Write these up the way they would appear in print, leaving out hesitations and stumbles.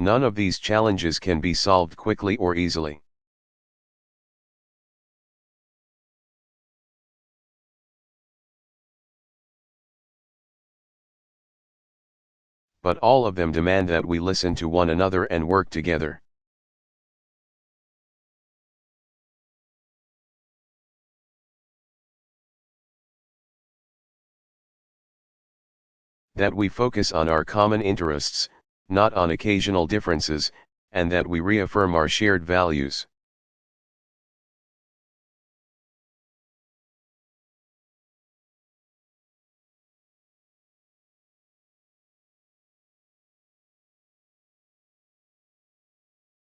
None of these challenges can be solved quickly or easily. But all of them demand that we listen to one another and work together. That we focus on our common interests, not on occasional differences, and that we reaffirm our shared values.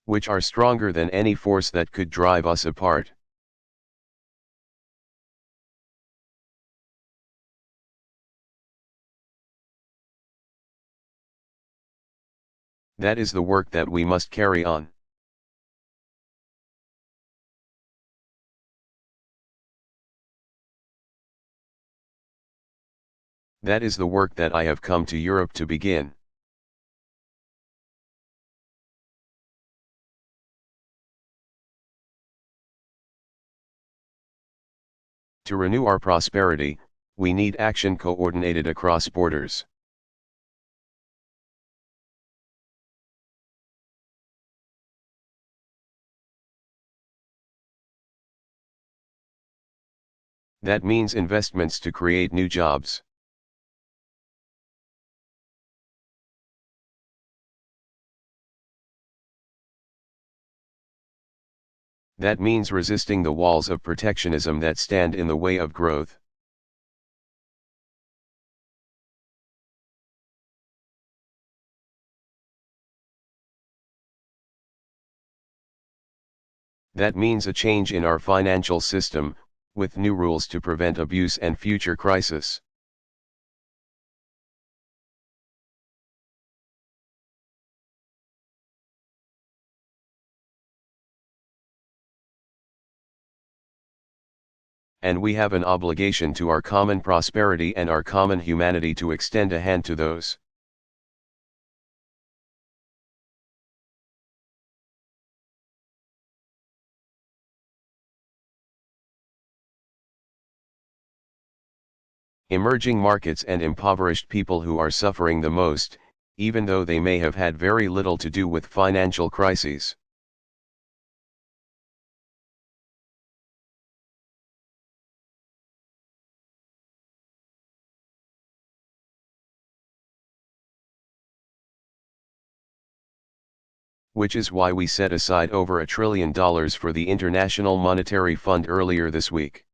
Which are stronger than any force that could drive us apart. That is the work that we must carry on. That is the work that I have come to Europe to begin. To renew our prosperity, we need action coordinated across borders. That means investments to create new jobs. That means resisting the walls of protectionism that stand in the way of growth. That means a change in our financial system, with new rules to prevent abuse and future crisis. And we have an obligation to our common prosperity and our common humanity to extend a hand to those. Emerging markets and impoverished people who are suffering the most, even though they may have had very little to do with financial crises. Which is why we set aside over $1 trillion for the International Monetary Fund earlier this week.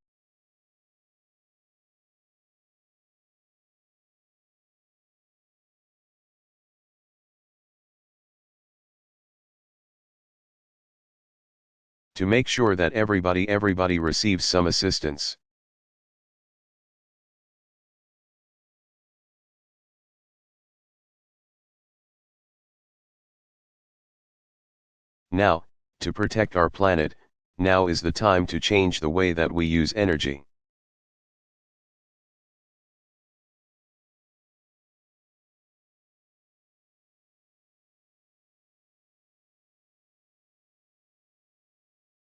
To make sure that everybody receives some assistance. Now, to protect our planet, now is the time to change the way that we use energy.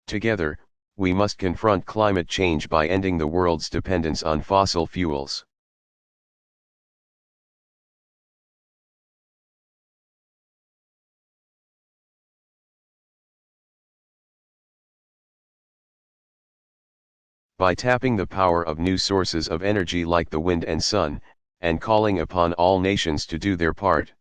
Together, we must confront climate change by ending the world's dependence on fossil fuels. By tapping the power of new sources of energy like the wind and sun, and calling upon all nations to do their part.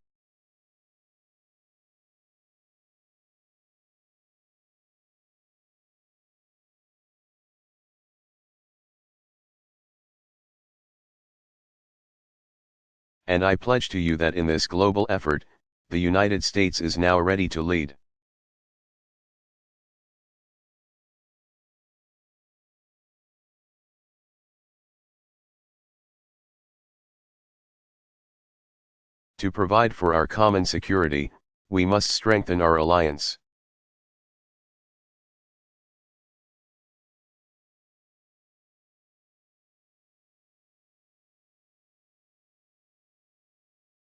And I pledge to you that in this global effort, the United States is now ready to lead. To provide for our common security, we must strengthen our alliance.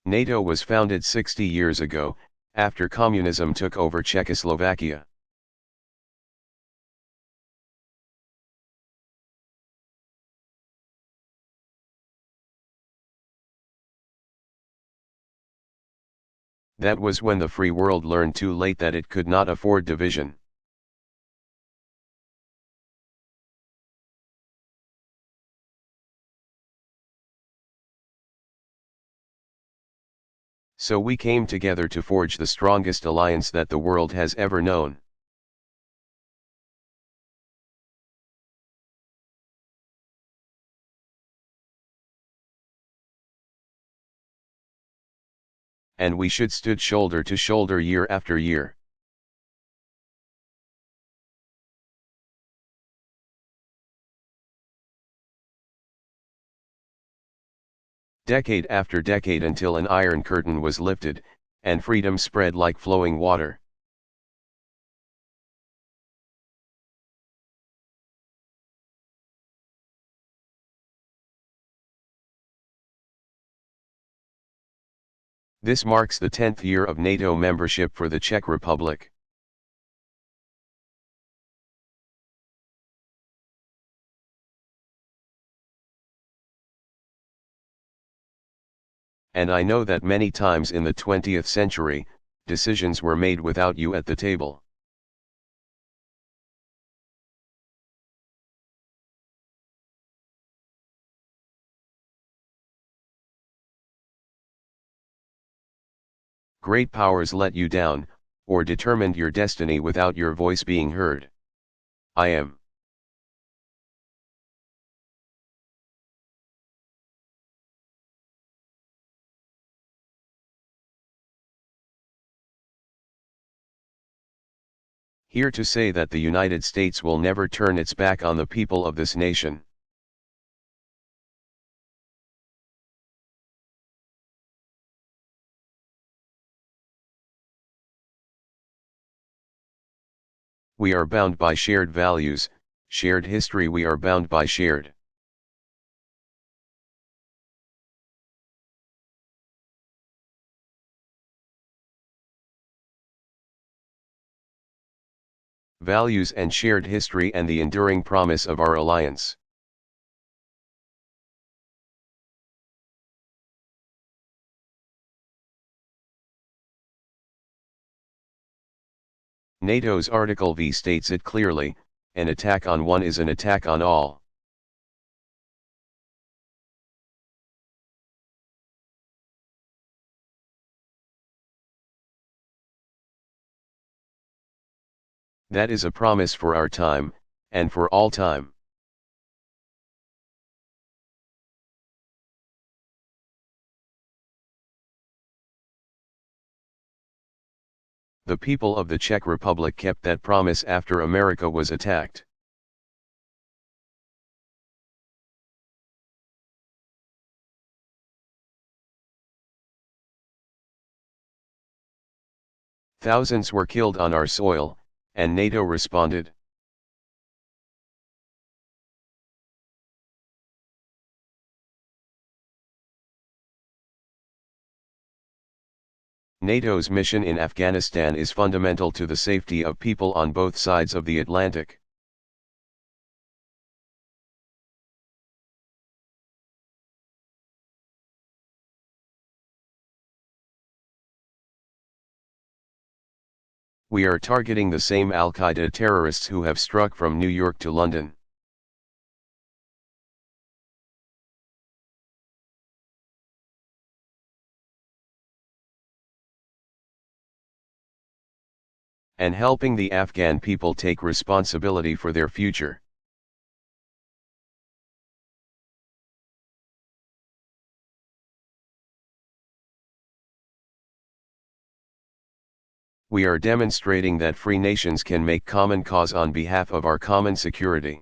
NATO was founded 60 years ago, after communism took over Czechoslovakia. That was when the free world learned too late that it could not afford division. So we came together to forge the strongest alliance that the world has ever known. And we should stood shoulder to shoulder year after year. Decade after decade until an iron curtain was lifted, and freedom spread like flowing water. This marks the 10th year of NATO membership for the Czech Republic. And I know that many times in the 20th century, decisions were made without you at the table. Great powers let you down, or determined your destiny without your voice being heard. I am. Here to say that the United States will never turn its back on the people of this nation. We are bound by shared values, shared history. We are bound by shared values and shared history and the enduring promise of our alliance. NATO's Article V states it clearly, an attack on one is an attack on all. That is a promise for our time, and for all time. The people of the Czech Republic kept that promise after America was attacked. Thousands were killed on our soil, and NATO responded. NATO's mission in Afghanistan is fundamental to the safety of people on both sides of the Atlantic. We are targeting the same Al-Qaeda terrorists who have struck from New York to London. And helping the Afghan people take responsibility for their future. We are demonstrating that free nations can make common cause on behalf of our common security.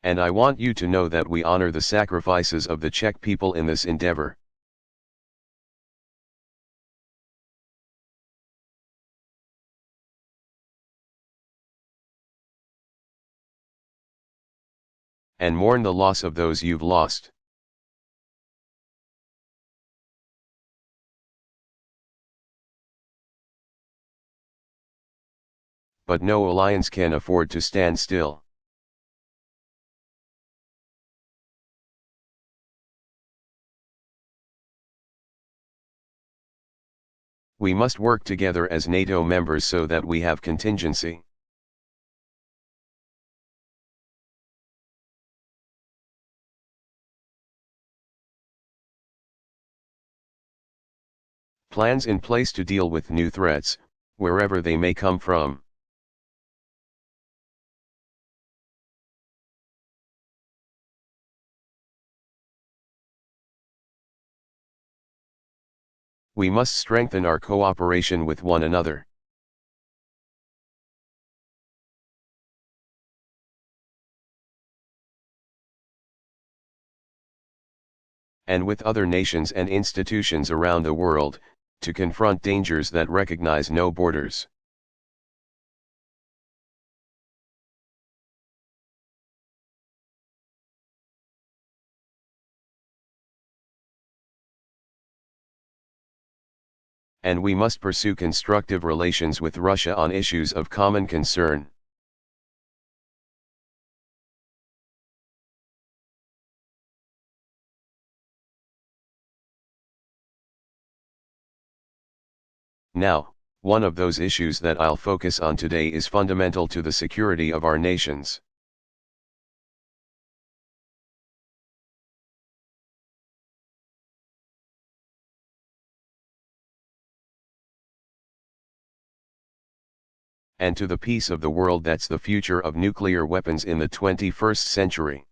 And I want you to know that we honor the sacrifices of the Czech people in this endeavor. and mourn the loss of those you've lost. But no alliance can afford to stand still. We must work together as NATO members so that we have contingency. Plans in place to deal with new threats, wherever they may come from. We must strengthen our cooperation with one another. And with other nations and institutions around the world, to confront dangers that recognize no borders. And we must pursue constructive relations with Russia on issues of common concern. Now, one of those issues that I'll focus on today is fundamental to the security of our nations. And to the peace of the world. That's the future of nuclear weapons in the 21st century.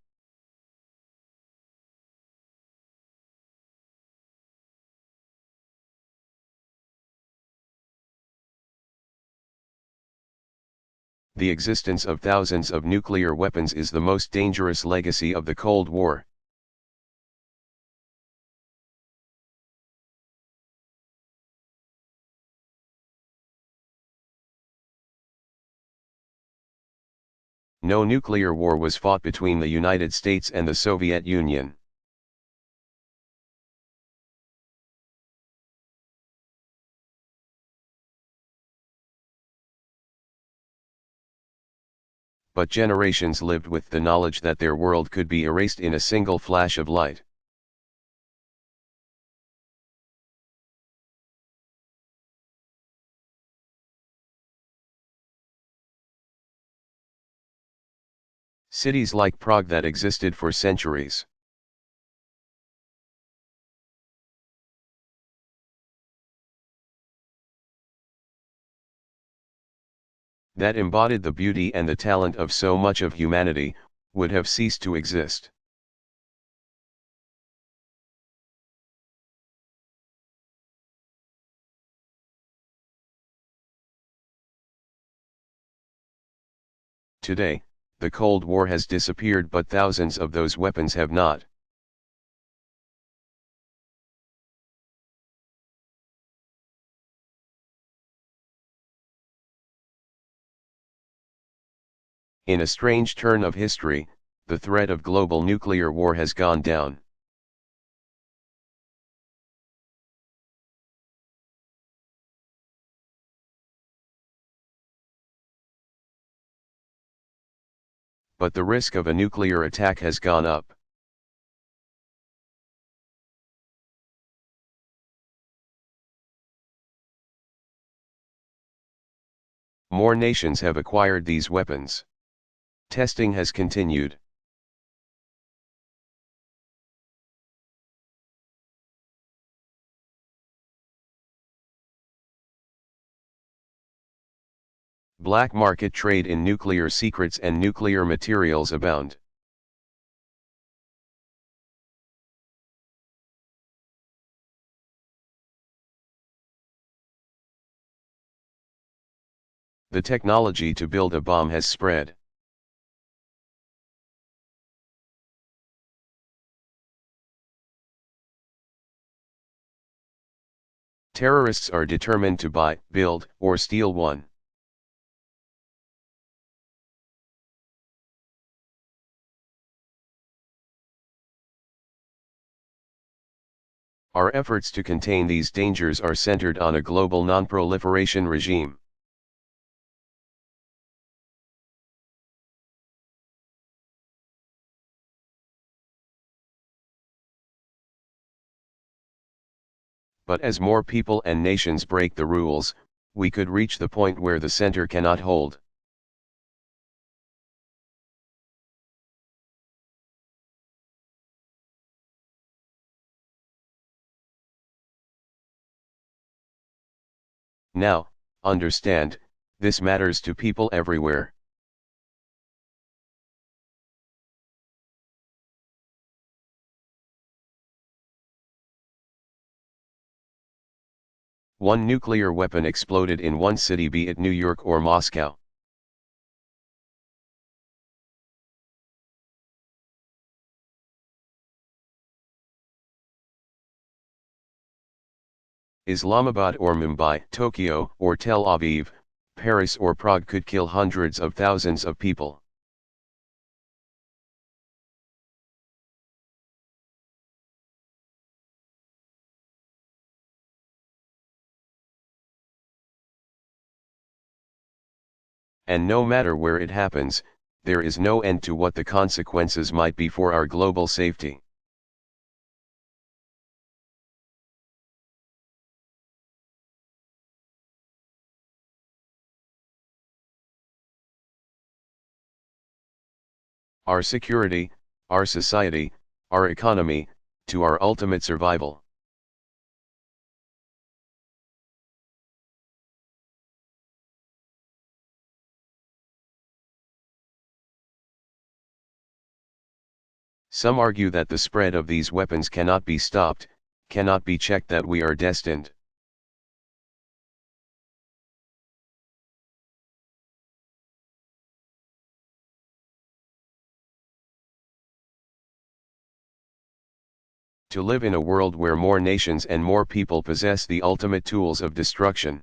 The existence of thousands of nuclear weapons is the most dangerous legacy of the Cold War. No nuclear war was fought between the United States and the Soviet Union. But generations lived with the knowledge that their world could be erased in a single flash of light. Cities like Prague that existed for centuries. That embodied the beauty and the talent of so much of humanity, would have ceased to exist. Today, the Cold War has disappeared, but thousands of those weapons have not. In a strange turn of history, the threat of global nuclear war has gone down. But the risk of a nuclear attack has gone up. More nations have acquired these weapons. Testing has continued. Black market trade in nuclear secrets and nuclear materials abound. The technology to build a bomb has spread. Terrorists are determined to buy, build, or steal one. Our efforts to contain these dangers are centered on a global non-proliferation regime. But as more people and nations break the rules, we could reach the point where the center cannot hold. Now, understand, this matters to people everywhere. One nuclear weapon exploded in one city, be it New York or Moscow. Islamabad or Mumbai, Tokyo or Tel Aviv, Paris or Prague could kill hundreds of thousands of people. And no matter where it happens, there is no end to what the consequences might be for our global safety. Our security, our society, our economy, to our ultimate survival. Some argue that the spread of these weapons cannot be stopped, cannot be checked, that we are destined. To live in a world where more nations and more people possess the ultimate tools of destruction.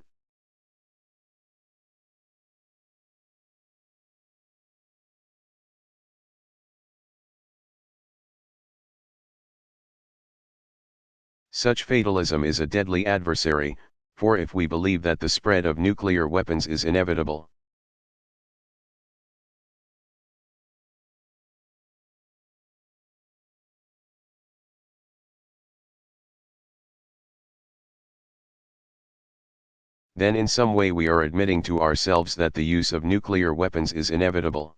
Such fatalism is a deadly adversary, for if we believe that the spread of nuclear weapons is inevitable, then in some way we are admitting to ourselves that the use of nuclear weapons is inevitable.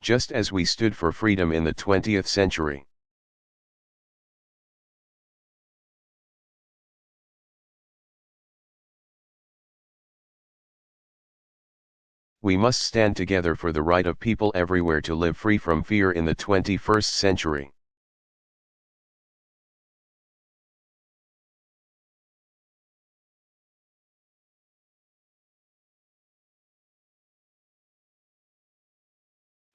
Just as we stood for freedom in the 20th century. We must stand together for the right of people everywhere to live free from fear in the 21st century.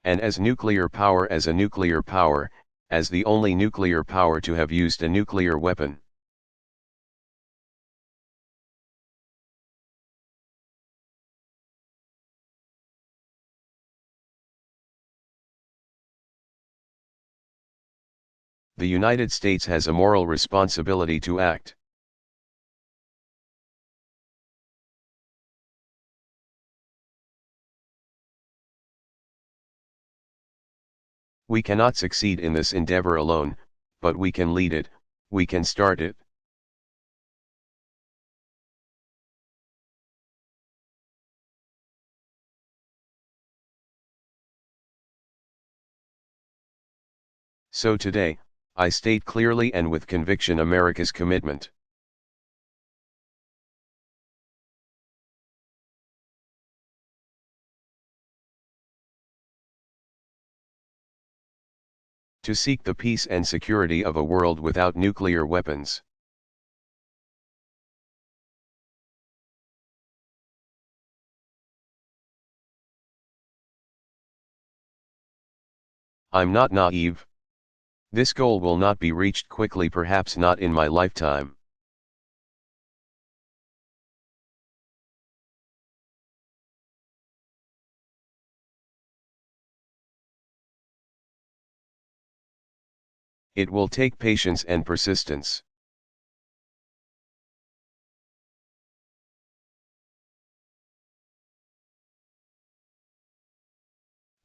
And as nuclear power, as a nuclear power, as the only nuclear power to have used a nuclear weapon. The United States has a moral responsibility to act. We cannot succeed in this endeavor alone, but we can lead it, we can start it. So today, I state clearly and with conviction America's commitment. To seek the peace and security of a world without nuclear weapons. I'm not naive. This goal will not be reached quickly, perhaps not in my lifetime. It will take patience and persistence.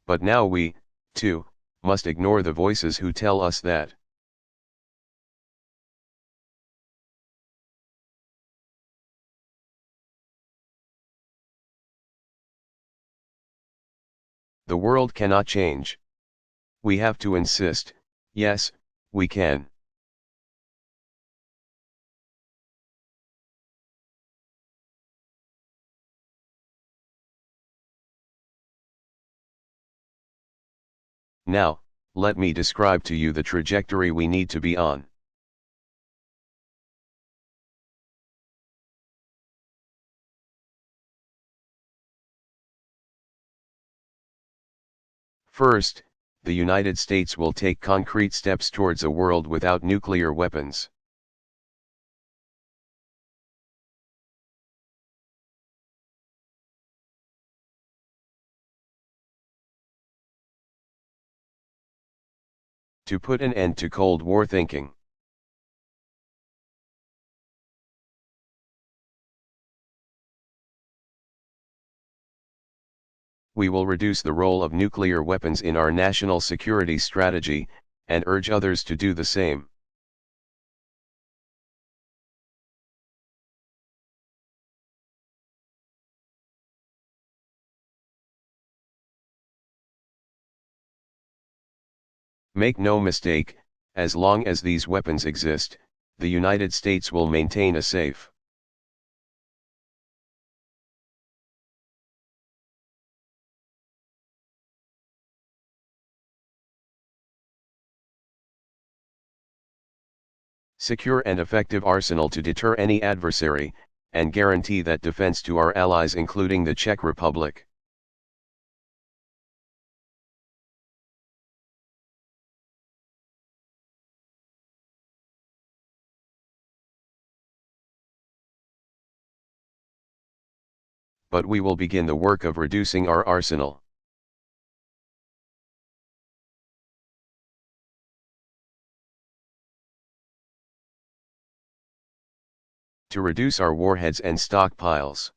But now we, too, must ignore the voices who tell us that the world cannot change. We have to insist, yes, we can. Now, let me describe to you the trajectory we need to be on. First, the United States will take concrete steps towards a world without nuclear weapons. To put an end to Cold War thinking. We will reduce the role of nuclear weapons in our national security strategy, and urge others to do the same. Make no mistake, as long as these weapons exist, the United States will maintain a safe. Secure and effective arsenal to deter any adversary, and guarantee that defense to our allies including the Czech Republic. But we will begin the work of reducing our arsenal. To reduce our warheads and stockpiles.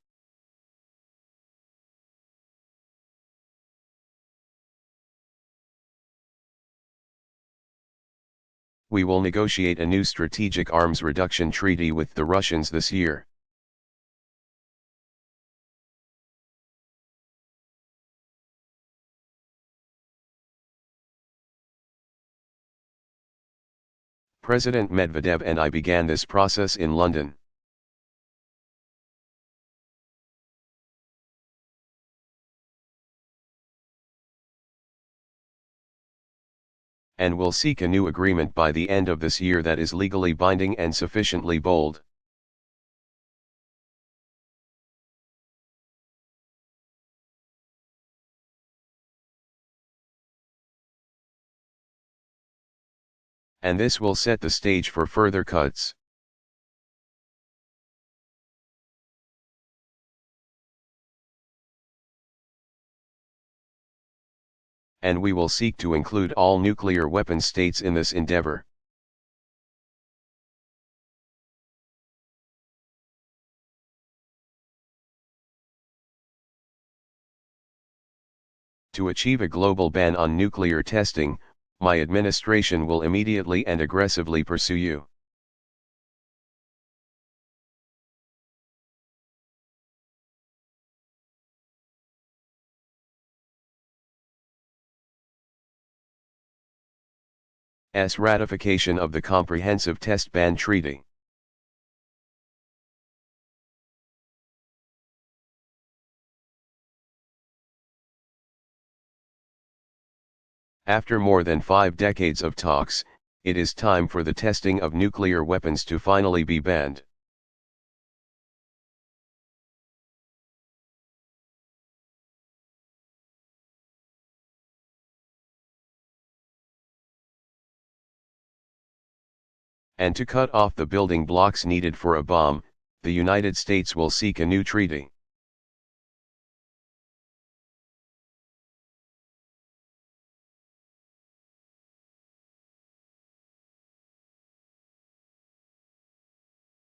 We will negotiate a new strategic arms reduction treaty with the Russians this year. President Medvedev and I began this process in London. And will seek a new agreement by the end of this year that is legally binding and sufficiently bold. And this will set the stage for further cuts. And we will seek to include all nuclear weapon states in this endeavor. To achieve a global ban on nuclear testing, my administration will immediately and aggressively pursue you. Ratification of the Comprehensive Test Ban Treaty. After more than 5 decades of talks, it is time for the testing of nuclear weapons to finally be banned. And to cut off the building blocks needed for a bomb, the United States will seek a new treaty.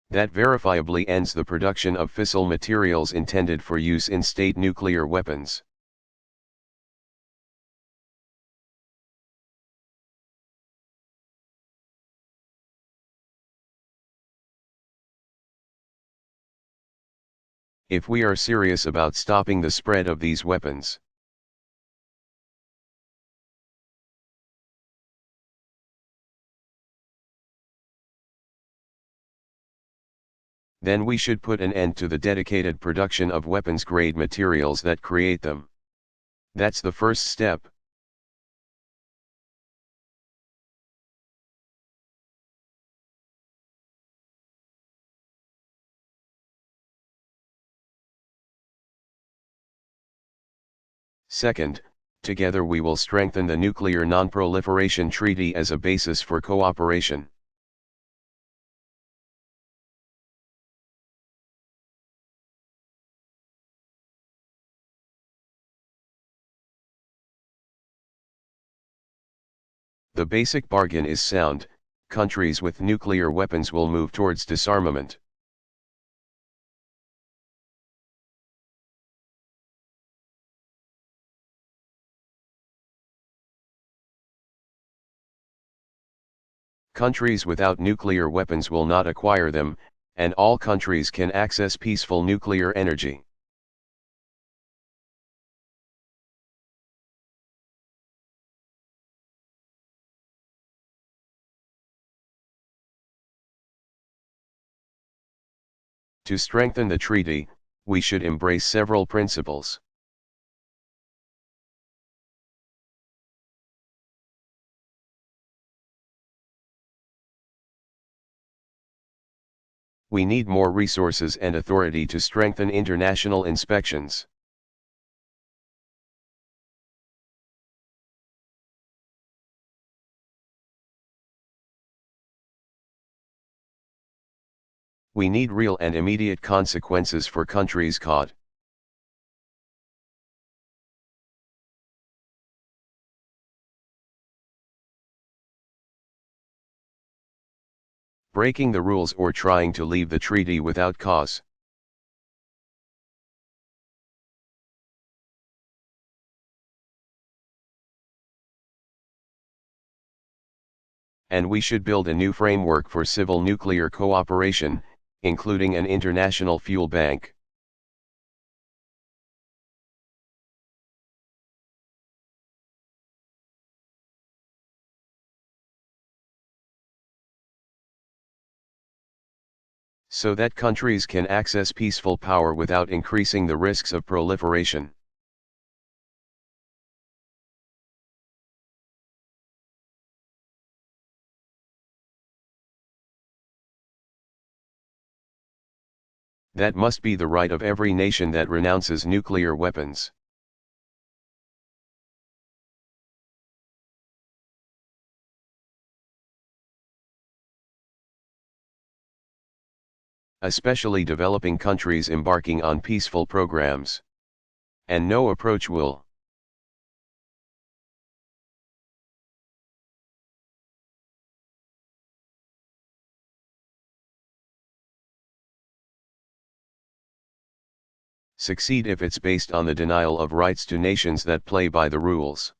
that verifiably ends the production of fissile materials intended for use in state nuclear weapons. If we are serious about stopping the spread of these weapons, then we should put an end to the dedicated production of weapons-grade materials that create them. That's the first step. Second, together we will strengthen the Nuclear Non-Proliferation Treaty as a basis for cooperation. The basic bargain is sound: countries with nuclear weapons will move towards disarmament. Countries without nuclear weapons will not acquire them, and all countries can access peaceful nuclear energy. To strengthen the treaty, we should embrace several principles. We need more resources and authority to strengthen international inspections. We need real and immediate consequences for countries caught. Breaking the rules or trying to leave the treaty without cause. And we should build a new framework for civil nuclear cooperation, including an international fuel bank. So that countries can access peaceful power without increasing the risks of proliferation. That must be the right of every nation that renounces nuclear weapons. Especially developing countries embarking on peaceful programs. And no approach will succeed if it's based on the denial of rights to nations that play by the rules.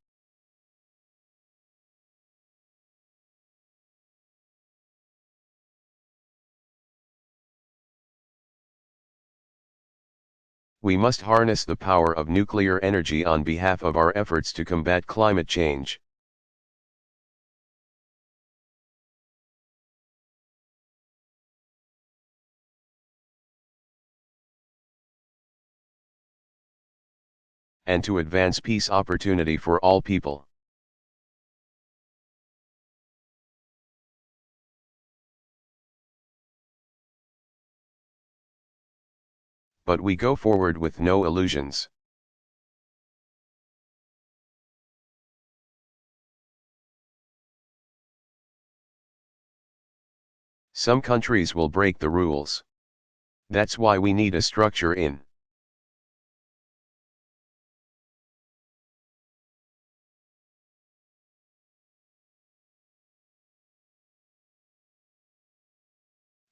We must harness the power of nuclear energy on behalf of our efforts to combat climate change. And to advance peace opportunity for all people. But we go forward with no illusions. Some countries will break the rules. That's why we need a structure in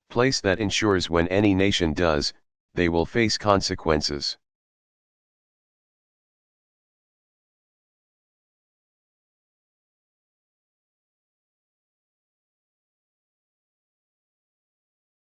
Place that ensures when any nation does, they will face consequences.